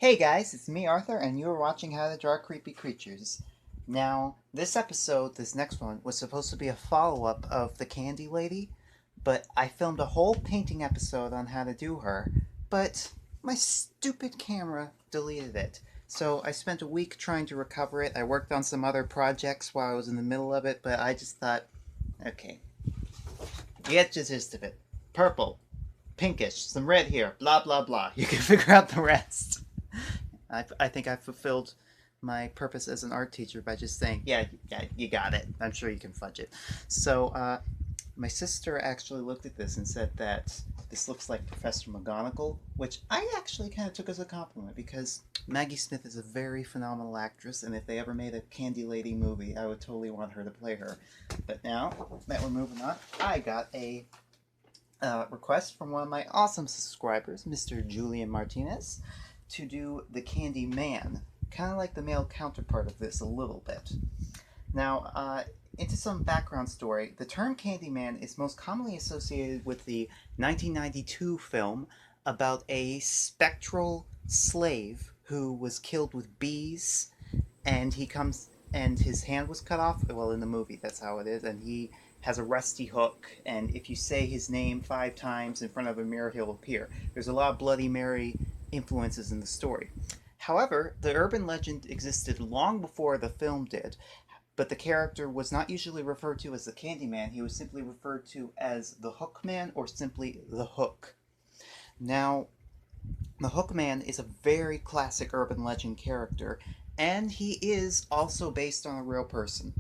Hey guys, it's me Arthur, and you're watching How to Draw Creepy Creatures. Now, this next one, was supposed to be a follow-up of the Candy Lady, but I filmed a whole painting episode on how to do her, but my stupid camera deleted it. So I spent a week trying to recover it. I worked on some other projects while I was in the middle of it, but I just thought, okay, you get the gist of it. Purple, pinkish, some red here, blah blah blah. You can figure out the rest. I think I fulfilled my purpose as an art teacher by just saying, yeah, you got it. I'm sure you can fudge it. So, my sister actually looked at this and said that this looks like Professor McGonagall, which I actually kind of took as a compliment because Maggie Smith is a very phenomenal actress, and if they ever made a Candy Lady movie, I would totally want her to play her. But now that we're moving on, I got a request from one of my awesome subscribers, Mr. Julian Martinez, to do the Candy Man, kind of like the male counterpart of this a little bit. Now, into some background story, the term Candyman is most commonly associated with the 1992 film about a spectral slave who was killed with bees, and his hand was cut off. Well, in the movie, that's how it is, and he has a rusty hook, and if you say his name 5 times in front of a mirror, he'll appear. There's a lot of Bloody Mary influences in the story. However, the urban legend existed long before the film did, but the character was not usually referred to as the Candyman. He was simply referred to as the Hookman or simply the Hook. Now, the Hookman is a very classic urban legend character, and he is also based on a real person,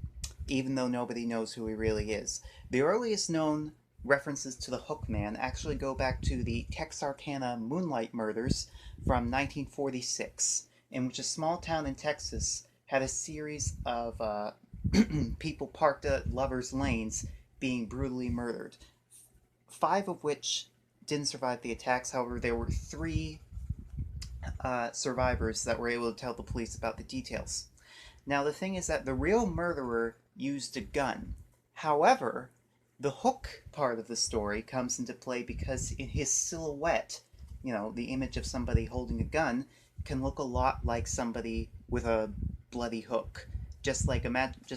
even though nobody knows who he really is. The earliest known references to the Hookman actually go back to the Texarkana Moonlight Murders from 1946, in which a small town in Texas had a series of people parked at lovers' lanes being brutally murdered. 5 of which didn't survive the attacks. However, there were 3 survivors that were able to tell the police about the details. Now, the thing is that the real murderer used a gun. However, the hook part of the story comes into play because in his silhouette, the image of somebody holding a gun can look a lot like somebody with a bloody hook. Just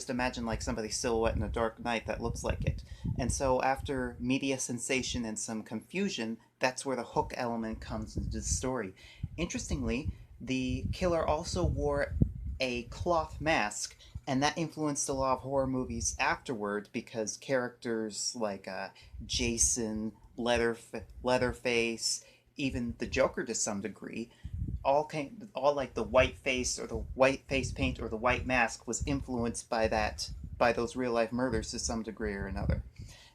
imagine like somebody's silhouette in a dark night that looks like it. And so after media sensation and some confusion, that's where the hook element comes into the story. Interestingly, the killer also wore a cloth mask, and that influenced a lot of horror movies afterward because characters like Jason, Leatherface, even the Joker to some degree, all like the white face or the white face paint or the white mask was influenced by those real life murders to some degree or another.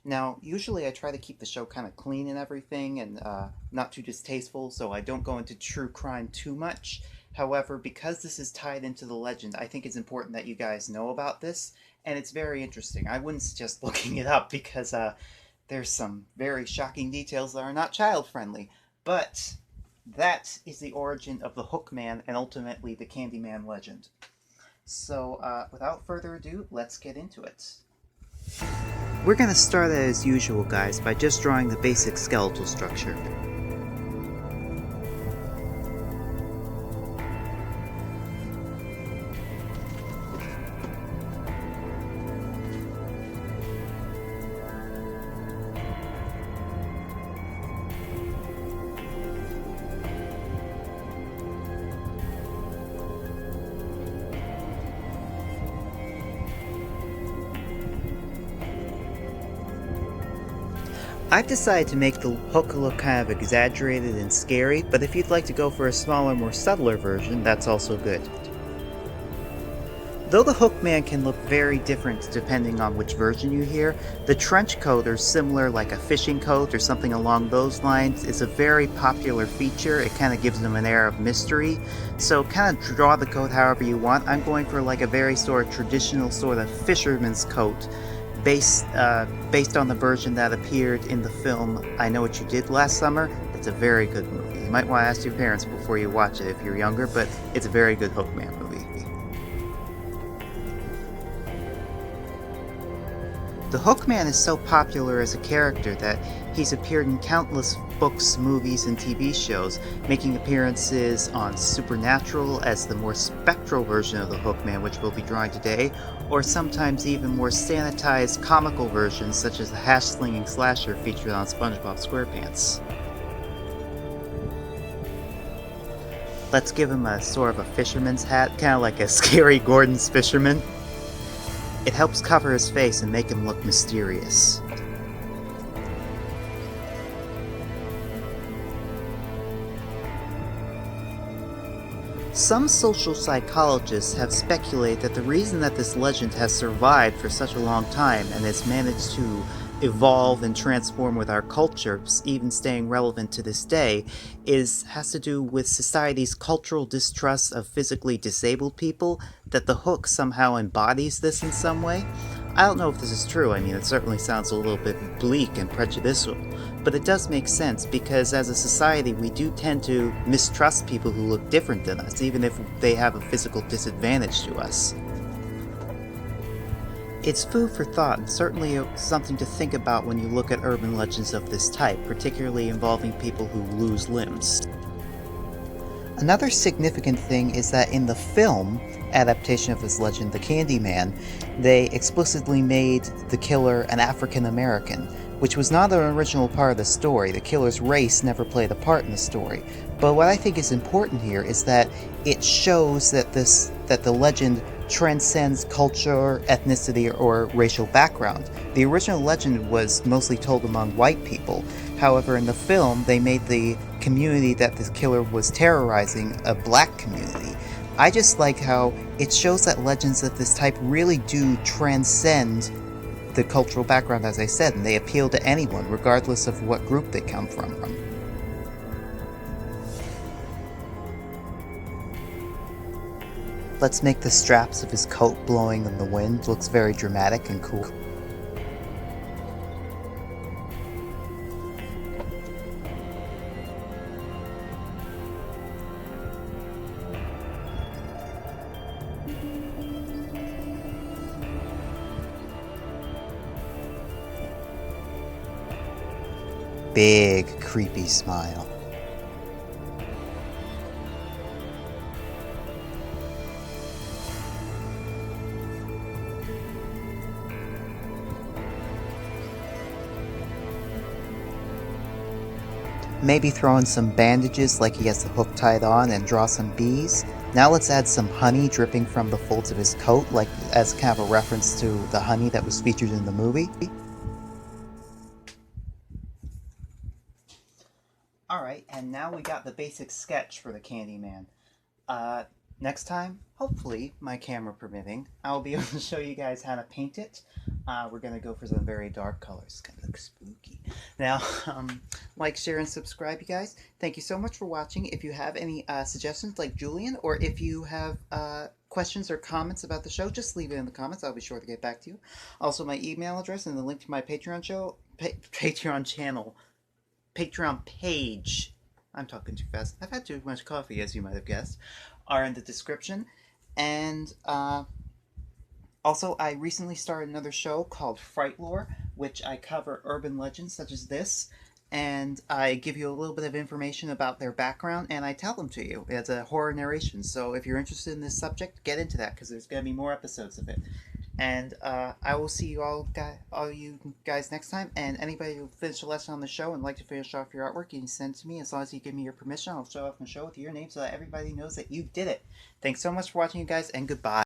Now, usually I try to keep the show kind of clean and everything and not too distasteful, so I don't go into true crime too much. However, because this is tied into the legend, I think it's important that you guys know about this, and it's very interesting. I wouldn't suggest looking it up because there's some very shocking details that are not child-friendly. But that is the origin of the Hookman and ultimately the Candyman legend. So, without further ado, let's get into it. We're going to start as usual, guys, by just drawing the basic skeletal structure. I've decided to make the hook look kind of exaggerated and scary, but if you'd like to go for a smaller, more subtler version, that's also good. Though the Hookman can look very different depending on which version you hear, the trench coat or similar like a fishing coat or something along those lines is a very popular feature. It kind of gives them an air of mystery, so kind of draw the coat however you want. I'm going for like a very sort of traditional sort of fisherman's coat, based on the version that appeared in the film I Know What You Did Last Summer. It's a very good movie. You might want to ask your parents before you watch it if you're younger, but it's a very good Hookman movie. The Hookman is so popular as a character that he's appeared in countless books, movies, and TV shows, making appearances on Supernatural as the more spectral version of the Hookman, which we'll be drawing today, or sometimes even more sanitized comical versions such as the hash-slinging slasher featured on SpongeBob SquarePants. Let's give him a sort of a fisherman's hat, kind of like a scary Gordon's fisherman. It helps cover his face and make him look mysterious. Some social psychologists have speculated that the reason that this legend has survived for such a long time and has managed to evolve and transform with our culture, even staying relevant to this day, has to do with society's cultural distrust of physically disabled people, that the Hook somehow embodies this in some way. I don't know if this is true. I mean, it certainly sounds a little bit bleak and prejudicial, but it does make sense because as a society we do tend to mistrust people who look different than us, even if they have a physical disadvantage to us. It's food for thought and certainly something to think about when you look at urban legends of this type, particularly involving people who lose limbs. Another significant thing is that in the film adaptation of this legend, The Candyman, they explicitly made the killer an African American, which was not an original part of the story. The killer's race never played a part in the story. But what I think is important here is that it shows that the legend transcends culture, ethnicity, or racial background. The original legend was mostly told among white people. However, in the film, they made the community that the killer was terrorizing a black community. I just like how it shows that legends of this type really do transcend the cultural background, as I said, and they appeal to anyone, regardless of what group they come from. Let's make the straps of his coat blowing in the wind. Looks very dramatic and cool. Big, creepy smile. Maybe throw in some bandages like he has the hook tied on and draw some bees. Now let's add some honey dripping from the folds of his coat, like as kind of a reference to the honey that was featured in the movie. Alright, and now we got the basic sketch for the Candyman. Next time, hopefully, my camera permitting, I'll be able to show you guys how to paint it. We're going to go for some very dark colors. It's going to look spooky. Now, like, share, and subscribe, you guys. Thank you so much for watching. If you have any suggestions, like Julian, or if you have questions or comments about the show, just leave it in the comments. I'll be sure to get back to you. Also, my email address and the link to my Patreon channel, Patreon page, I'm talking too fast, I've had too much coffee, as you might have guessed, are in the description. And also, I recently started another show called Fright Lore, which I cover urban legends such as this, and I give you a little bit of information about their background, and I tell them to you. It's a horror narration, so if you're interested in this subject, get into that, because there's going to be more episodes of it. And I will see you all you guys next time. And anybody who finished a lesson on the show and like to finish off your artwork, you can send it to me. As long as you give me your permission, I'll show off my show with your name so that everybody knows that you did it. Thanks so much for watching, you guys, and goodbye.